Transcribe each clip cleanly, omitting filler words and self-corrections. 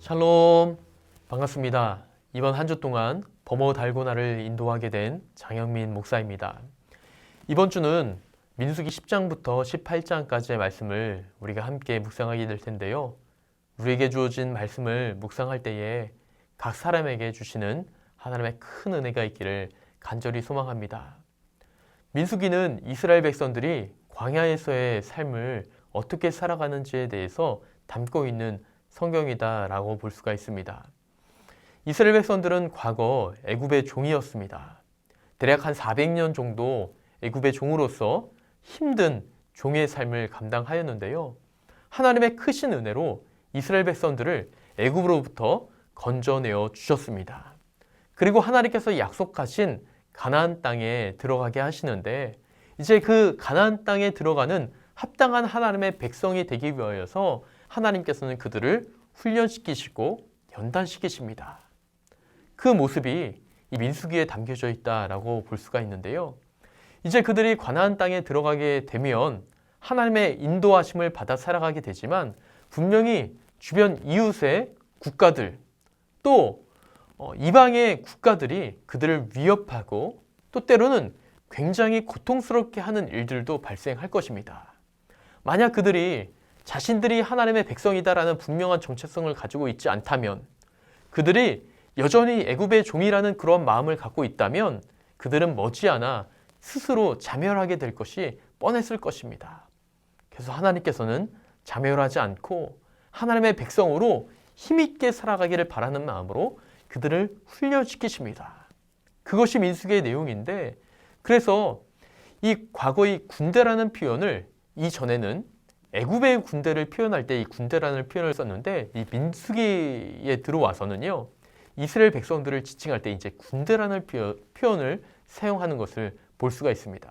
샬롬, 반갑습니다. 이번 한 주 동안 범어 달고나를 인도하게 된 장영민 목사입니다. 이번 주는 민수기 10장부터 18장까지의 말씀을 우리가 함께 묵상하게 될 텐데요. 우리에게 주어진 말씀을 묵상할 때에 각 사람에게 주시는 하나님의 큰 은혜가 있기를 간절히 소망합니다. 민수기는 이스라엘 백성들이 광야에서의 삶을 어떻게 살아가는지에 대해서 담고 있는 성경이다라고 볼 수가 있습니다. 이스라엘 백성들은 과거 애굽의 종이었습니다. 대략 한 400년 정도 애굽의 종으로서 힘든 종의 삶을 감당하였는데요. 하나님의 크신 은혜로 이스라엘 백성들을 애굽으로부터 건져내어 주셨습니다. 그리고 하나님께서 약속하신 가나안 땅에 들어가게 하시는데 이제 그 가나안 땅에 들어가는 합당한 하나님의 백성이 되기 위하여서 하나님께서는 그들을 훈련시키시고 연단시키십니다. 그 모습이 이 민수기에 담겨져 있다라고 볼 수가 있는데요. 이제 그들이 가나안 땅에 들어가게 되면 하나님의 인도하심을 받아 살아가게 되지만 분명히 주변 이웃의 국가들 또 이방의 국가들이 그들을 위협하고 또 때로는 굉장히 고통스럽게 하는 일들도 발생할 것입니다. 만약 그들이 자신들이 하나님의 백성이다라는 분명한 정체성을 가지고 있지 않다면, 그들이 여전히 애굽의 종이라는 그런 마음을 갖고 있다면 그들은 머지않아 스스로 자멸하게 될 것이 뻔했을 것입니다. 그래서 하나님께서는 자멸하지 않고 하나님의 백성으로 힘있게 살아가기를 바라는 마음으로 그들을 훈련시키십니다. 그것이 민수기의 내용인데, 그래서 이 과거의 군대라는 표현을 이전에는 애굽의 군대를 표현할 때 이 군대라는 표현을 썼는데, 이 민수기에 들어와서는요, 이스라엘 백성들을 지칭할 때 이제 군대라는 표현을 사용하는 것을 볼 수가 있습니다.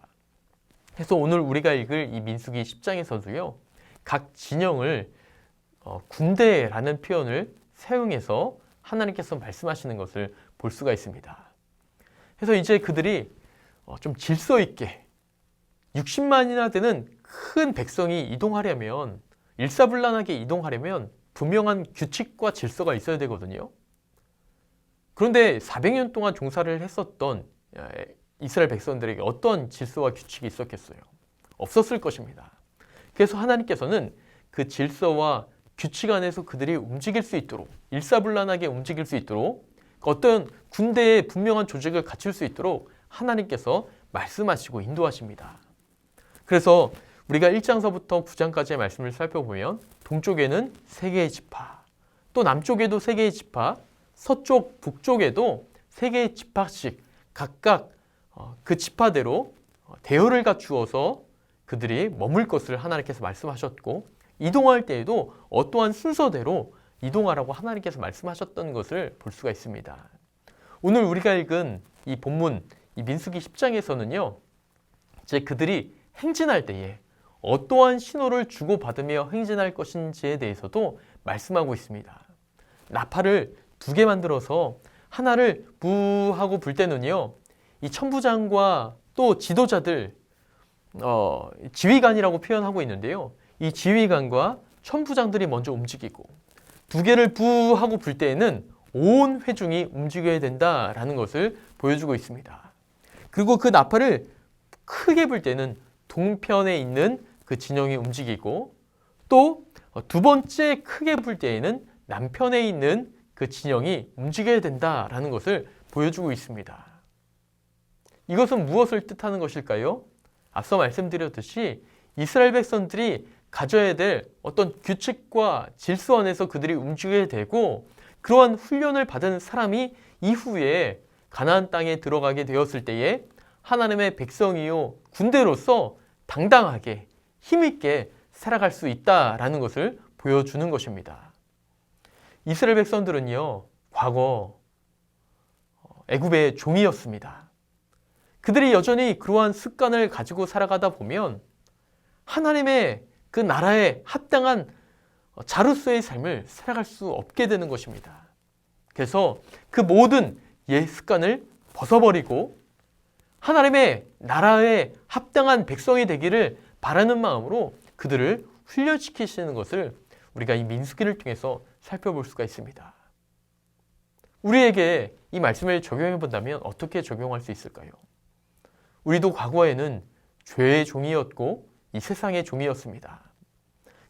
그래서 오늘 우리가 읽을 이 민수기 10장에서도요, 각 진영을 군대라는 표현을 사용해서 하나님께서 말씀하시는 것을 볼 수가 있습니다. 그래서 이제 그들이 좀 질서 있게 60만이나 되는 큰 백성이 이동하려면, 일사불란하게 이동하려면 분명한 규칙과 질서가 있어야 되거든요. 그런데 400년 동안 종사를 했었던 이스라엘 백성들에게 어떤 질서와 규칙이 있었겠어요? 없었을 것입니다. 그래서 하나님께서는 그 질서와 규칙 안에서 그들이 움직일 수 있도록, 일사불란하게 움직일 수 있도록, 어떤 군대의 분명한 조직을 갖출 수 있도록 하나님께서 말씀하시고 인도하십니다. 그래서 우리가 1장서부터 9장까지의 말씀을 살펴보면 동쪽에는 3개의 지파, 또 남쪽에도 3개의 지파, 서쪽, 북쪽에도 3개의 지파씩 각각 그 지파대로 대열을 갖추어서 그들이 머물 것을 하나님께서 말씀하셨고, 이동할 때에도 어떠한 순서대로 이동하라고 하나님께서 말씀하셨던 것을 볼 수가 있습니다. 오늘 우리가 읽은 이 본문, 이 민수기 10장에서는요, 이제 그들이 행진할 때에 어떠한 신호를 주고받으며 행진할 것인지에 대해서도 말씀하고 있습니다. 나팔을 2개 만들어서 하나를 부 하고 불 때는요, 이 천부장과 또 지도자들, 지휘관이라고 표현하고 있는데요, 이 지휘관과 천부장들이 먼저 움직이고, 2개를 부 하고 불 때에는 온 회중이 움직여야 된다라는 것을 보여주고 있습니다. 그리고 그 나팔을 크게 불 때는 동편에 있는 그 진영이 움직이고, 또 2번째 크게 불 때에는 남편에 있는 그 진영이 움직여야 된다라는 것을 보여주고 있습니다. 이것은 무엇을 뜻하는 것일까요? 앞서 말씀드렸듯이 이스라엘 백성들이 가져야 될 어떤 규칙과 질서 안에서 그들이 움직여야 되고, 그러한 훈련을 받은 사람이 이후에 가나안 땅에 들어가게 되었을 때에 하나님의 백성이요 군대로서 당당하게 힘있게 살아갈 수 있다라는 것을 보여주는 것입니다. 이스라엘 백성들은요, 과거 애굽의 종이었습니다. 그들이 여전히 그러한 습관을 가지고 살아가다 보면 하나님의 그 나라에 합당한 자로서의 삶을 살아갈 수 없게 되는 것입니다. 그래서 그 모든 옛 습관을 벗어버리고 하나님의 나라에 합당한 백성이 되기를 바라는 마음으로 그들을 훈련시키시는 것을 우리가 이 민수기를 통해서 살펴볼 수가 있습니다. 우리에게 이 말씀을 적용해 본다면 어떻게 적용할 수 있을까요? 우리도 과거에는 죄의 종이었고 이 세상의 종이었습니다.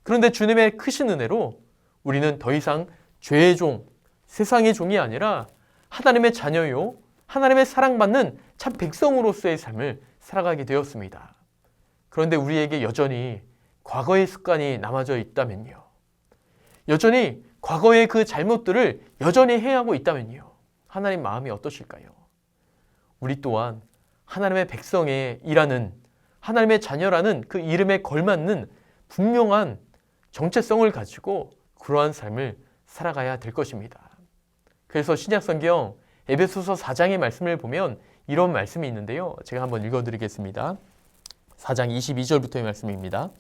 그런데 주님의 크신 은혜로 우리는 더 이상 죄의 종, 세상의 종이 아니라 하나님의 자녀요, 하나님의 사랑받는 참 백성으로서의 삶을 살아가게 되었습니다. 그런데 우리에게 여전히 과거의 습관이 남아져 있다면요. 여전히 과거의 그 잘못들을 여전히 행하고 있다면요. 하나님 마음이 어떠실까요? 우리 또한 하나님의 백성에 일하는 하나님의 자녀라는 그 이름에 걸맞는 분명한 정체성을 가지고 그러한 삶을 살아가야 될 것입니다. 그래서 신약성경 에베소서 4장의 말씀을 보면 이런 말씀이 있는데요. 제가 한번 읽어드리겠습니다. 4장 22절부터의 말씀입니다.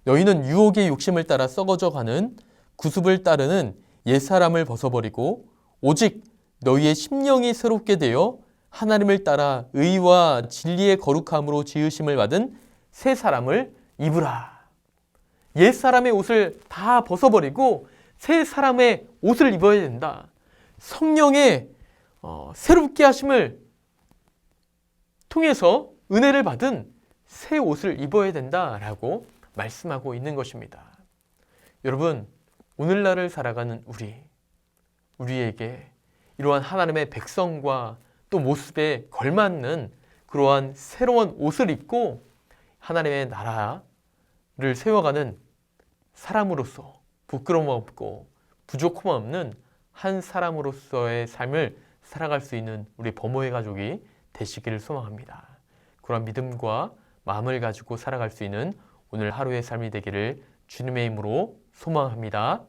너희는 유혹의 욕심을 따라 썩어져 가는 구습을 따르는 옛사람을 벗어버리고 오직 너희의 심령이 새롭게 되어 하나님을 따라 의와 진리의 거룩함으로 지으심을 받은 새 사람을 입으라. 옛사람의 옷을 다 벗어버리고 새 사람의 옷을 입어야 된다. 성령의 새롭게 하심을 통해서 은혜를 받은 새 옷을 입어야 된다라고 말씀하고 있는 것입니다. 여러분, 오늘날을 살아가는 우리에게 이러한 하나님의 백성과 또 모습에 걸맞는 그러한 새로운 옷을 입고 하나님의 나라를 세워가는 사람으로서 부끄러움 없고 부족함 없는 한 사람으로서의 삶을 살아갈 수 있는 우리 범호의 가족이 되시기를 소망합니다. 그런 믿음과 마음을 가지고 살아갈 수 있는 오늘 하루의 삶이 되기를 주님의 이름으로 소망합니다.